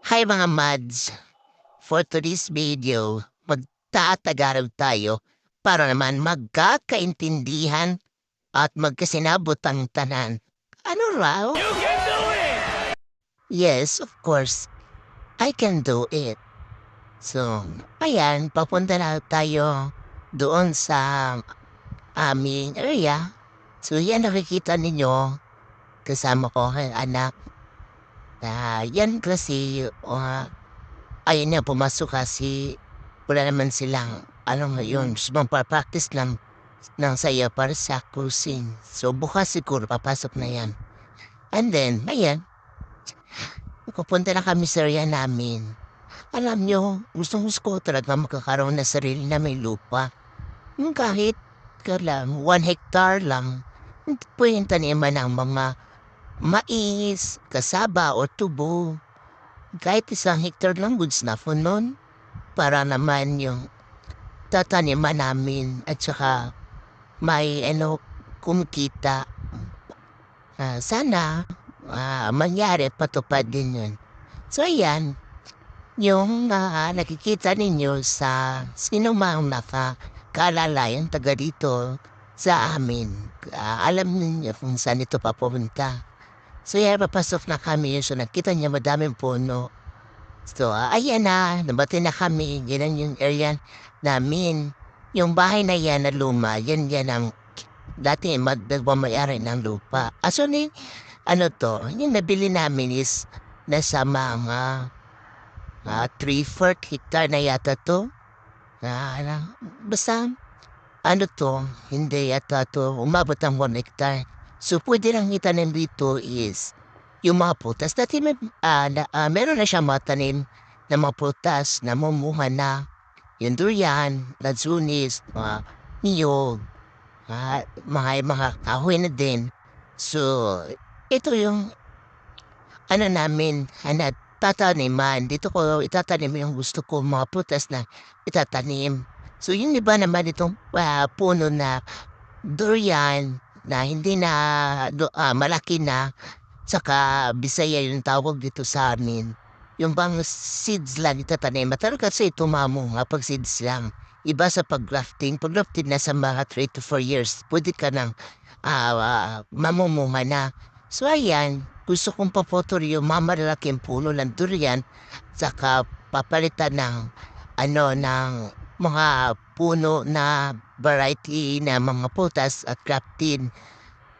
Hi mga mads! For today's video, magtatagarag tayo para naman magkakaintindihan at magkasinabot ang tanan. Ano raw? You can do it! Yes, of course, I can do it. So, ayan, papunta na tayo doon sa aming area. So, yan nakikita ninyo, kasama ko ang anak. Yan kasi, ayun na pumasok kasi wala naman silang ano ngayon, magpa-practice ng sayaw para sa cruising. So bukas siguro papasok na yan. And then, ayan, pupunta na kami sa area namin. Alam nyo, gustong-gusto ko talaga magkakaroon ng sarili na may lupa. Kahit ka lang, 1 hectare lang, pwedeng taniman ng mga mais, kasaba o tubo. Kahit 1 hectare lang, goods na po nun. Para naman yung tataniman namin at saka may kumikita. Sana mangyari patupad din yun. So ayan, yung nakikita ninyo sa sinumang nakakaalala taga dito sa amin. Alam ninyo kung saan ito papunta. So yan, papasok na kami. So nakita niya madaming puno. So, ayan na, nabati na kami, yan yung area namin. Yung bahay na yan na luma, yan ang dati nagmamayari ng lupa. Ni, ano to, yung nabili namin is nasa mga 3/4 hectare na yata to. Basta, ano to, hindi yata to, umabot ng 1 hectare. So, pwede lang itanim dito is yung mga prutas. Dati meron na siya mga tanim na mga prutas na mumuha na. Yung durian, lansunis, mga niyog, mga kahoy na din. So, ito yung namin, tataniman. Dito ko itatanim yung gusto ko, mga prutas na itatanim. So, yung iba naman itong puno na durian na hindi na malaki na, saka Bisaya yung tawag dito sa amin. Yung bang seeds lang itatanim. Matagal kasi tumamunga pag seeds lang. Iba sa pag-grafting. Pag-grafting na sa mga 3 to 4 years, pwede ka nang mamumunga na. So ayan, gusto kong papotol yung mamalalaking puno ng durian, saka papalitan ng ng mga puno na variety na mga putas at grafting.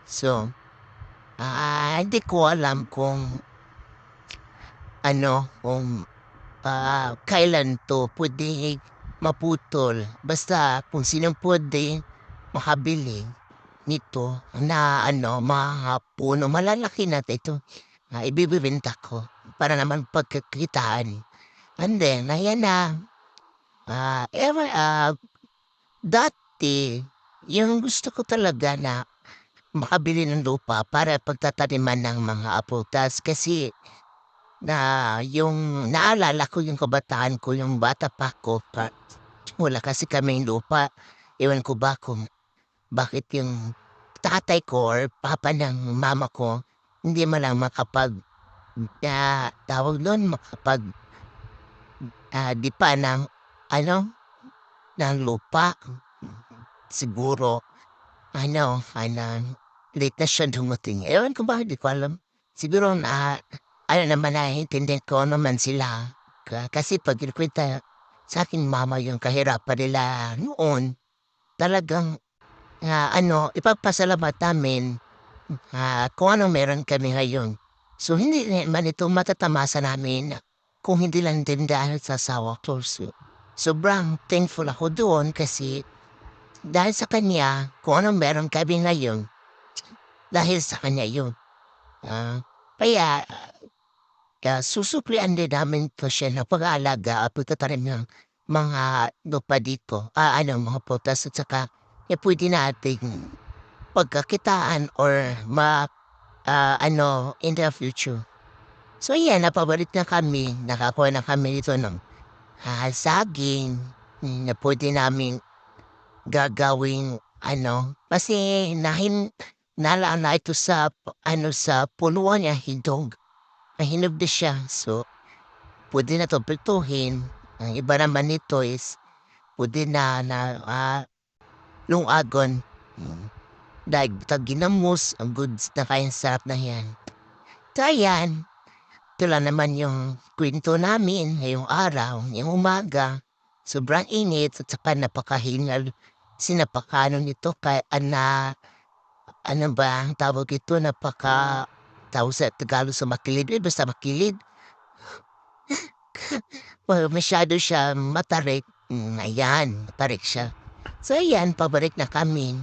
So, hindi ko alam kung kung kailan 'to puwede maputol. Basta kung sinong puwede makabili nito na mga puno, malalaki na ito, ibebenta ko para naman pagkakitaan. And then ayan na, dati yung gusto ko talaga na makabili ng lupa para pagtataniman ng mga prutas kasi yung naalala ko yung kabataan ko, yung bata pa ako wala kasi kaming lupa. Ewan ko ba kung bakit yung tatay ko or papa ng mama ko hindi man lang tawag nun, di pa ng ano, ng lupa. Siguro late na siya dumating. Ewan ko ba, di ko alam. Siguro naman naiintindihan ko naman sila. Kasi pag kinukwenta sa'king mama yung kahirapan nila noon, talagang ipagpasalamat namin kung anong meron kami ngayon. So hindi naman ito matatamasa namin kung hindi lang din dahil sa asawa ko. So, sobrang thankful ako doon kasi dahil sa kanya, kung anong meron kami ngayon, dahil sa kanya yun. Kaya susuklian din namin po siya ng pag-aalaga at pagtatanim ng mga lupa dito, mga prutas at saka pwede nating pagkakitaan or in the future. So yan, napabalik na kami, nakakuha na kami dito ng saging na pwede namin gagawing kasi nalaan na ito sa sa puluan niya hindog. Mahinog na siya. So, puwede na 'to prituhin. Ang iba naman nito is puwede lungagon. Daig ta ginamos, ang goods na kayang sarap na 'yan. So ayan, ito lang naman yung kuwento namin ngayong araw, ngayong umaga. Sobrang init at saka napakahingal nito ano ba ang tawag ito, tawag sa Tagalog sa makilid, basta makilid. Well, masyado siya matarik, ayan, matarik siya. So ayan, pabalik na kami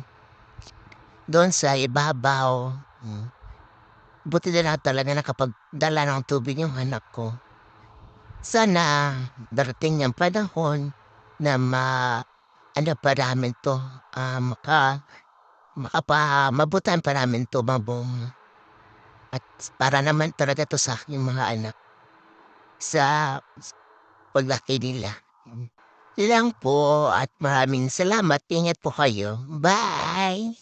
doon sa ibabaw. Buti na lang talaga nakapagdala ng tubig yung anak ko. Sana darating yung panahon na ano pa namin 'to, mabutan pa namin 'to at para naman talaga 'to sa aking mga anak, sa paglaki nila. Yun lang po at maraming salamat. Ingat po kayo. Bye.